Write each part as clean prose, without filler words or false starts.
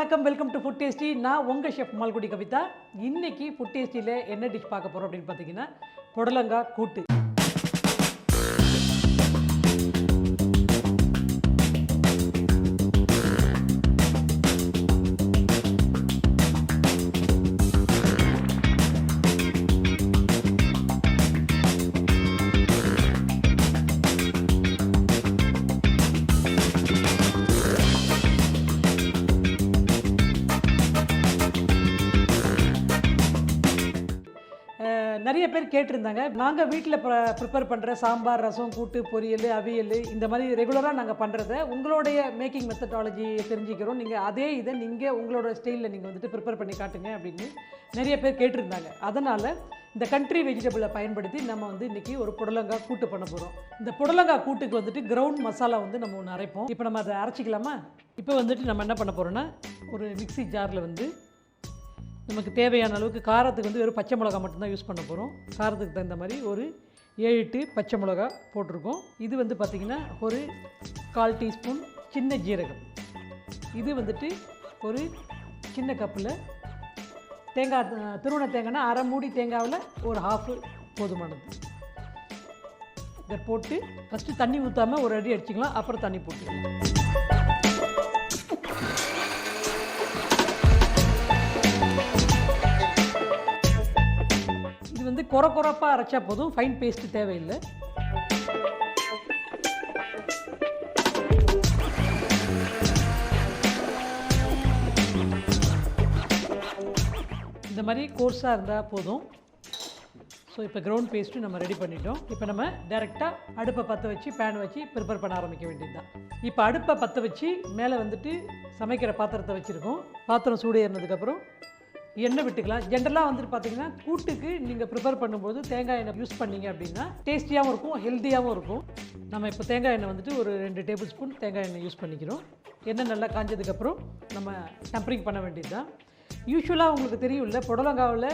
வணக்கம், welcome to food tasty. நான் உங்கள் ஷெஃப் மால்குடி கவிதா. இன்னைக்கு ஃபுட் டேஸ்டியில் என்ன டிஷ் பார்க்க போகிறோம் அப்படின்னு பார்த்தீங்கன்னா புடலங்காய் கூட்டு. நிறைய பேர் கேட்டிருந்தாங்க, நாங்கள் வீட்டில் ப்ரிப்பேர் பண்ணுற சாம்பார், ரசம், கூட்டு, பொரியல், அவியல் இந்த மாதிரி ரெகுலராக நாங்கள் பண்ணுறத உங்களுடைய மேக்கிங் மெத்தடாலஜி தெரிஞ்சுக்கிறோம். நீங்கள் அதே இதை நீங்கள் உங்களோட ஸ்டைலில் நீங்கள் வந்துட்டு ப்ரிப்பேர் பண்ணி காட்டுங்க அப்படின்னு நிறைய பேர் கேட்டிருந்தாங்க. அதனால் இந்த கண்ட்ரி வெஜிடபிளை பயன்படுத்தி நம்ம வந்து இன்றைக்கி ஒரு புடலங்காய் கூட்டு பண்ண போகிறோம். இந்த புடலங்காய் கூட்டுக்கு வந்துட்டு கிரவுண்ட் மசாலா வந்து நம்ம ஒன்று அரைப்போம். இப்போ நம்ம அதை அரைச்சிக்கலாமா? இப்போ வந்துட்டு நம்ம என்ன பண்ண போகிறோன்னா, ஒரு மிக்சி ஜாரில் வந்து நமக்கு தேவையான அளவுக்கு காரத்துக்கு வந்து வெறும் பச்சை மிளகா மட்டும்தான் யூஸ் பண்ண போகிறோம். காரத்துக்கு தகுந்த மாதிரி ஒரு 7-8 பச்சை மிளகா போட்டிருக்கோம். இது வந்து பார்த்திங்கன்னா ஒரு 1/4 டீஸ்பூன் சின்ன ஜீரகம். இது வந்துட்டு ஒரு சின்ன கப்பில் தேங்காய், திருவண்ண தேங்காய்னா அரை மூடி தேங்காயில் ஒரு ஹாஃபு போதுமானது. இதை போட்டு ஃபஸ்ட்டு தண்ணி ஊற்றாமல் ஒரு அடி அடிச்சிக்கலாம், அப்புறம் தண்ணி போட்டுக்கலாம். வந்து கொரப்பாக அரைச்சா போதும், ஃபைன் பேஸ்ட்டு தேவையில்லை. இந்த மாதிரி கோர்ஸாக இருந்தால் போதும். ஸோ இப்போ கிரவுண்ட் பேஸ்ட்டு நம்ம ரெடி பண்ணிட்டோம். இப்போ நம்ம டைரெக்டாக அடுப்பை பற்ற வச்சு பேன் வச்சு ப்ரிப்பேர் பண்ண ஆரம்பிக்க வேண்டியது தான். இப்போ அடுப்பை பற்ற வச்சு மேலே வந்துட்டு சமைக்கிற பாத்திரத்தை வச்சுருக்கோம். பாத்திரம் சூடு ஏறினதுக்கப்புறம் எண்ணெய் விட்டுக்கலாம். ஜென்ரலாக வந்துட்டு பார்த்தீங்கன்னா கூட்டுக்கு நீங்கள் ப்ரிப்பேர் பண்ணும்போது தேங்காய் எண்ணெய் யூஸ் பண்ணிங்க அப்படின்னா டேஸ்டியாகவும் இருக்கும், ஹெல்த்தியாகவும் இருக்கும். நம்ம இப்போ தேங்காய் எண்ணெய் வந்துட்டு ஒரு 2 டேபிள் ஸ்பூன் தேங்காய் எண்ணெய் யூஸ் பண்ணிக்கிறோம். எண்ணெய் நல்லா காஞ்சதுக்கப்புறம் நம்ம டெம்பரிங் பண்ண வேண்டியது தான். யூஸ்வலாக உங்களுக்கு தெரியும்ல, புடலங்காவில்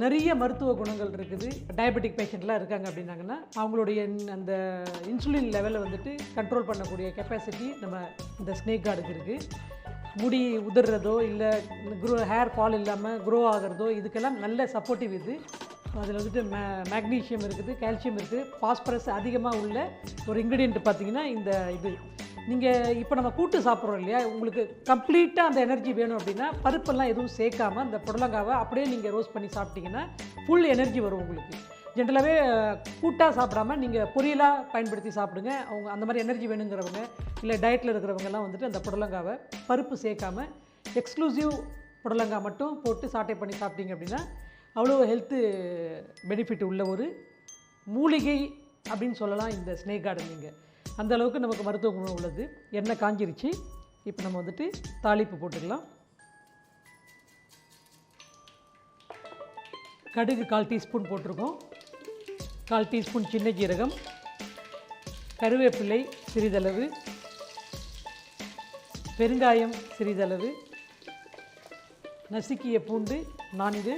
நிறைய மருத்துவ குணங்கள் இருக்குது. டயபெட்டிக் பேஷண்ட்லாம் இருக்காங்க அப்படின்னாங்கன்னா அவங்களுடைய அந்த இன்சுலின் லெவலை வந்துட்டு கண்ட்ரோல் பண்ணக்கூடிய கெப்பாசிட்டி நம்ம இந்த ஸ்னேக்கார்டுக்கு இருக்குது. முடி உதிர்றதோ இல்லை ஹேர் ஃபால் இல்லாமல் க்ரோ ஆகிறதோ இதுக்கெல்லாம் நல்ல சப்போர்ட்டிவ் இது. அதில் வந்துட்டு மேக்னீஷியம் இருக்குது, கால்சியம் இருக்குது, பாஸ்பரஸ் அதிகமாக உள்ள ஒரு இன்க்ரீடியன்ட் பார்த்திங்கன்னா இந்த இது. நீங்கள் இப்போ நம்ம கூட்டு சாப்பிட்றோம் இல்லையா, உங்களுக்கு கம்ப்ளீட்டாக அந்த எனர்ஜி வேணும் அப்படின்னா பருப்பெல்லாம் எதுவும் சேர்க்காமல் அந்த புடலங்காவை அப்படியே நீங்கள் ரோஸ்ட் பண்ணி சாப்பிட்டிங்கன்னா ஃபுல் எனர்ஜி வரும் உங்களுக்கு. ஜென்ரலாகவே கூட்டாக சாப்பிடாம நீங்கள் பொரியலாக பயன்படுத்தி சாப்பிடுங்க. அவங்க அந்த மாதிரி எனர்ஜி வேணுங்கிறவங்க இல்லை டயட்டில் இருக்கிறவங்கெல்லாம் வந்துட்டு அந்த புடலங்காவை பருப்பு சேர்க்காமல் எக்ஸ்க்ளூசிவ் புடலங்காய் மட்டும் போட்டு சாட்டை பண்ணி சாப்பிட்டீங்க அப்படின்னா அவ்வளோ ஹெல்த்து பெனிஃபிட் உள்ள ஒரு மூலிகை அப்படின்னு சொல்லலாம் இந்த ஸ்னேக் கார்டன். நீங்கள் அந்த அளவுக்கு நமக்கு மருத்துவ குணம் உள்ளது. எண்ணெய் காஞ்சிருச்சு. இப்போ நம்ம வந்துட்டு தாளிப்பு போட்டுக்கலாம். கடுகு 1/4 டீஸ்பூன் போட்டிருக்கோம். 1/4 டீஸ்பூன் சின்ன ஜீரகம், கருவேப்பிலை சிறிதளவு, பெருங்காயம் சிறிதளவு, நசுக்கிய பூண்டு 4,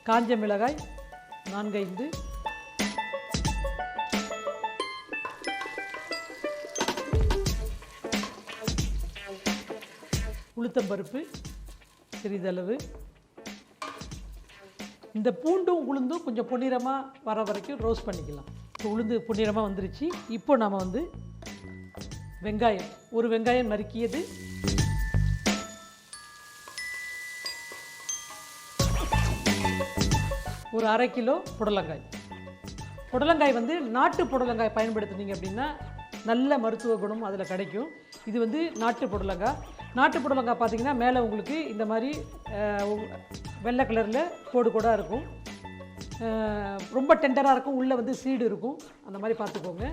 காஞ்ச மிளகாய் 4-5, உளுத்தம்பருப்பு சிறிதளவு. இந்த பூண்டும் உளுந்தும் கொஞ்சம் பொன்னிறமாக வர வரைக்கும் ரோஸ்ட் பண்ணிக்கலாம். இப்போ உளுந்து பொன்னிறமாக வந்துருச்சு. இப்போ நாம் வந்து வெங்காயம், ஒரு வெங்காயம் நறுக்கியது, ஒரு 1/2 கிலோ புடலங்காய். புடலங்காய் வந்து நாட்டு புடலங்காய் பயன்படுத்துனீங்க அப்படின்னா நல்ல மருத்துவ குணம் அதில் கிடைக்கும். இது வந்து நாட்டு புடலங்காய். நாட்டு புடலங்காய் பார்த்திங்கன்னா மேலே உங்களுக்கு இந்த மாதிரி வெள்ளை கலரில் கோடாக இருக்கும். ரொம்ப டெண்டராக இருக்கும், உள்ளே வந்து சீடு இருக்கும். அந்த மாதிரி பார்த்துக்கோங்க.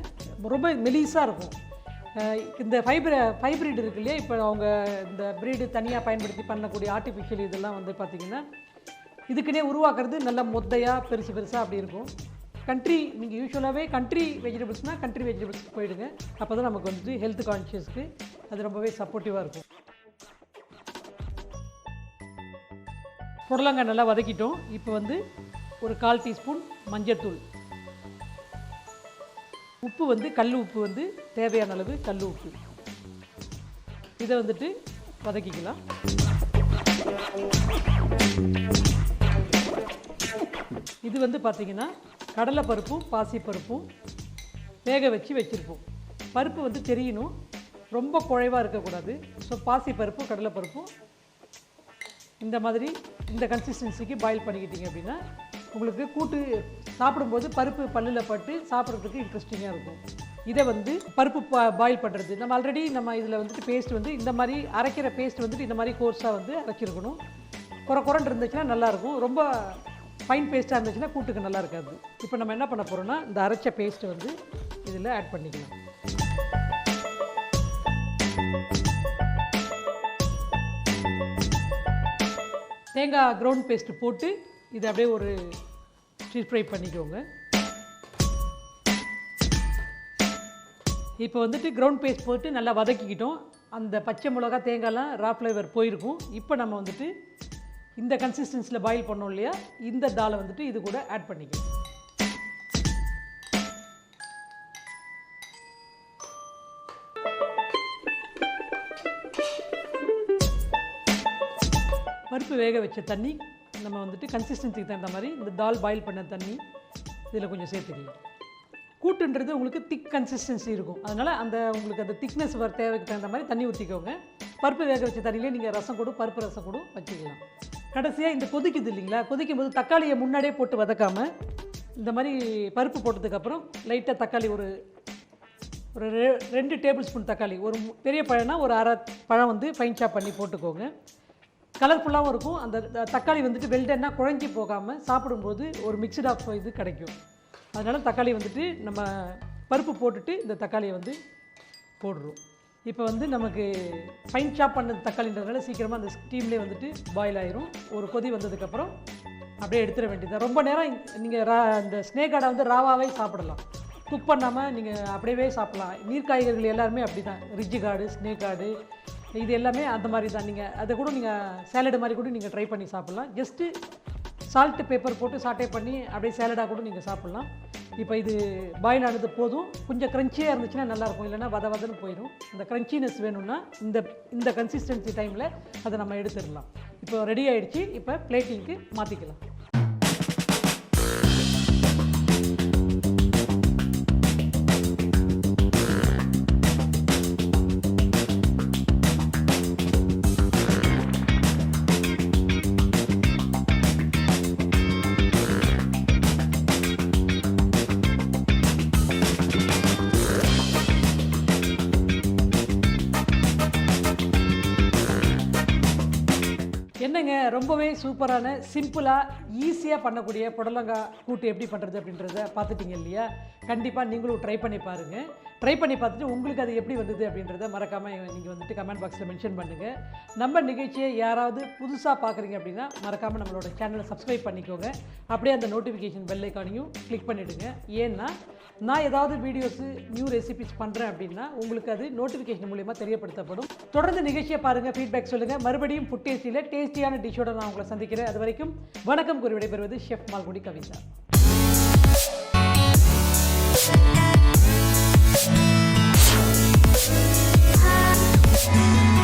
ரொம்ப மெலிசாக இருக்கும். இந்த ஃபைப்ரிட் இருக்கு இல்லையா, இப்போ அவங்க இந்த ப்ரீடு தனியாக பயன்படுத்தி பண்ணக்கூடிய ஆர்டிஃபிஷியல் இதெல்லாம் வந்து பார்த்திங்கன்னா இதுக்குன்னே உருவாக்குறது நல்ல மொத்தையாக பெருசாக அப்படி இருக்கும். நீங்கள் யூஸ்வலாகவே கண்ட்ரி வெஜிடபிள்ஸ்னால் கண்ட்ரி வெஜிடபிள்ஸ்க்கு போயிடுங்க. அப்போ தான் நமக்கு வந்துட்டு ஹெல்த் கான்ஷியஸ்க்கு அது ரொம்பவே சப்போர்ட்டிவாக இருக்கும். புடலங்காய் நல்லா வதக்கிட்டோம். இப்போ வந்து ஒரு 1/4 டீஸ்பூன் மஞ்சள்தூள், உப்பு வந்து கல் உப்பு வந்து தேவையான அளவு கல் உப்பு, இதை வந்துட்டு வதக்கிக்கலாம். இது வந்து பார்த்திங்கன்னா கடலைப்பருப்பும் பாசிப்பருப்பும் வேக வச்சுருப்போம். பருப்பு வந்து தெரியணும், ரொம்ப குழைவாக இருக்கக்கூடாது. ஸோ பாசிப்பருப்பும் கடலைப்பருப்பும் இந்த மாதிரி இந்த கன்சிஸ்டன்சிக்கு பாயில் பண்ணிக்கிட்டீங்க அப்படின்னா உங்களுக்கு கூட்டு சாப்பிடும்போது பருப்பு பல்லில் பட்டு சாப்பிட்றதுக்கு இன்ட்ரெஸ்டிங்காக இருக்கும். இதை வந்து பருப்பு பாயில் பண்ணுறது நம்ம ஆல்ரெடி நம்ம இதில் வந்துட்டு பேஸ்ட் வந்து இந்த மாதிரி அரைக்கிற பேஸ்ட் வந்துட்டு இந்த மாதிரி கோர்ஸாக வந்து அரைச்சிருக்கணும். குறைன்னு இருந்துச்சுன்னா நல்லாயிருக்கும், ரொம்ப ஃபைன் பேஸ்ட்டாக இருந்துச்சுன்னா கூட்டுக்கு நல்லா இருக்காது. இப்போ நம்ம என்ன பண்ண போகிறோம்னா இந்த அரைச்ச பேஸ்ட்டை வந்து இதில் ஆட் பண்ணிக்கலாம். தேங்காய் கிரவுண்ட் பேஸ்ட்டு போட்டு இதை அப்படியே ஒரு ஸ்டீர் ஃப்ரை பண்ணிக்கோங்க. இப்போ வந்துட்டு கிரவுண்ட் பேஸ்ட் போட்டு நல்லா வதக்கிக்கிட்டோம். அந்த பச்சை மிளகா தேங்காய்லாம் ரா ஃப்ளேவர் போயிருக்கும். இப்போ நம்ம வந்துட்டு இந்த கன்சிஸ்டன்சியில் பாயில் பண்ணோம் இல்லையா, இந்த தாலை வந்துட்டு இது கூட ஆட் பண்ணிக்கணும். பருப்பு வேக வச்ச தண்ணி நம்ம வந்துட்டு கன்சிஸ்டன்சிக்கு தகுந்த மாதிரி இந்த தால் பாயில் பண்ண தண்ணி இதில் கொஞ்சம் சேர்த்துக்கலாம். கூட்டுன்றது உங்களுக்கு திக் கன்சிஸ்டன்சி இருக்கும், அதனால் உங்களுக்கு அந்த திக்னஸ் வர தேவைக்கு தகுந்த மாதிரி தண்ணி ஊற்றிக்கோங்க. பருப்பு வேக வச்ச தண்ணியிலே நீங்கள் ரசம் கூட பருப்பு ரசம் கூட வச்சுக்கலாம். கடைசியாக இந்த கொதிக்குது இல்லைங்களா, கொதிக்கும் போது தக்காளியை முன்னாடியே போட்டு வதக்காமல் இந்த மாதிரி பருப்பு போட்டதுக்கப்புறம் லைட்டாக தக்காளி ஒரு 2 டேபிள் ஸ்பூன் தக்காளி, ஒரு பெரிய பழம்னா ஒரு அரை பழம் வந்து ஃபைன் சாப் பண்ணி போட்டுக்கோங்க. கலர்ஃபுல்லாகவும் இருக்கும். அந்த தக்காளி வந்துட்டு வெல்டன்னா குழஞ்சி போகாமல் சாப்பிடும்போது ஒரு மிக்சட் ஆஃப் இது கிடைக்கும். அதனால் தக்காளி வந்துட்டு நம்ம பருப்பு போட்டுட்டு இந்த தக்காளியை வந்து போடுறோம். இப்போ வந்து நமக்கு ஃபைன் சாப் பண்ண தக்காளின்றதுனால சீக்கிரமாக அந்த ஸ்டீம்லேயே வந்துட்டு பாயில் ஆயிரும். ஒரு கொதி வந்ததுக்கப்புறம் அப்படியே எடுத்துட வேண்டியது. ரொம்ப நேரம் நீங்கள் இந்த ஸ்னேக்காடை வந்து ராவாகவே சாப்பிடலாம், குக் பண்ணாமல் நீங்கள் அப்படியே சாப்பிட்லாம். நீர்க்காய்கறிகள் எல்லாருமே அப்படி தான், ரிஜ்ஜு காடு ஸ்னேக்காடு இது எல்லாமே அந்த மாதிரி தான். நீங்கள் அதை கூட நீங்கள் சேலடு மாதிரி கூட நீங்கள் ட்ரை பண்ணி சாப்பிட்லாம். ஜஸ்ட்டு சால்ட்டு பேப்பர் போட்டு சாட்டே பண்ணி அப்படியே சேலடாக கூட நீங்கள் சாப்பிட்லாம். இப்போ இது பாயில் ஆனது போதும். கொஞ்சம் க்ரன்ச்சியாக இருந்துச்சுன்னா நல்லாயிருக்கும், இல்லைனா வதன்னு போயிடும். இந்த க்ரன்ச்சினஸ் வேணும்னா இந்த கன்சிஸ்டன்சி டைமில் அதை நம்ம எடுத்துடலாம். இப்போ ரெடி ஆகிடுச்சு. இப்போ பிளேட்டிங்க்கு மாற்றிக்கலாம். என்னங்க, ரொம்பவே சூப்பரான சிம்பிளாக ஈஸியாக பண்ணக்கூடிய புடலங்காய் கூட்டு எப்படி பண்ணுறது அப்படின்றத பார்த்துட்டிங்க இல்லையா? கண்டிப்பாக நீங்களும் ட்ரை பண்ணி பாருங்கள். ட்ரை பண்ணி பார்த்துட்டு உங்களுக்கு அது எப்படி வந்தது அப்படின்றத மறக்காமல் நீங்கள் வந்துட்டு கமெண்ட் பாக்ஸில் மென்ஷன் பண்ணுங்கள். நம்ம நிகழ்ச்சியை யாராவது புதுசாக பார்க்குறீங்க அப்படின்னா மறக்காமல் நம்மளோட சேனலை சப்ஸ்கிரைப் பண்ணிக்கோங்க. அப்படியே அந்த நோட்டிஃபிகேஷன் பெல் ஐக்கானையும் கிளிக் பண்ணிவிடுங்க. ஏன்னா நான் ஏதாவது வீடியோஸு நியூ ரெசிபிஸ் பண்ணுறேன் அப்படின்னா உங்களுக்கு அது நோட்டிஃபிகேஷன் மூலிமா தெரியப்படுத்தப்படும். தொடர்ந்து நிகழ்ச்சியை பாருங்கள், ஃபீட்பேக் சொல்லுங்கள். மறுபடியும் ஃபுட் டேஸ்டியில் டேஸ்டியான டிஷ்ஷோட நான் உங்களை சந்திக்கிறேன். அது வரைக்கும் வணக்கம் கூறி விடைபெறுவது chef Malgudi Kavitha. Thank you.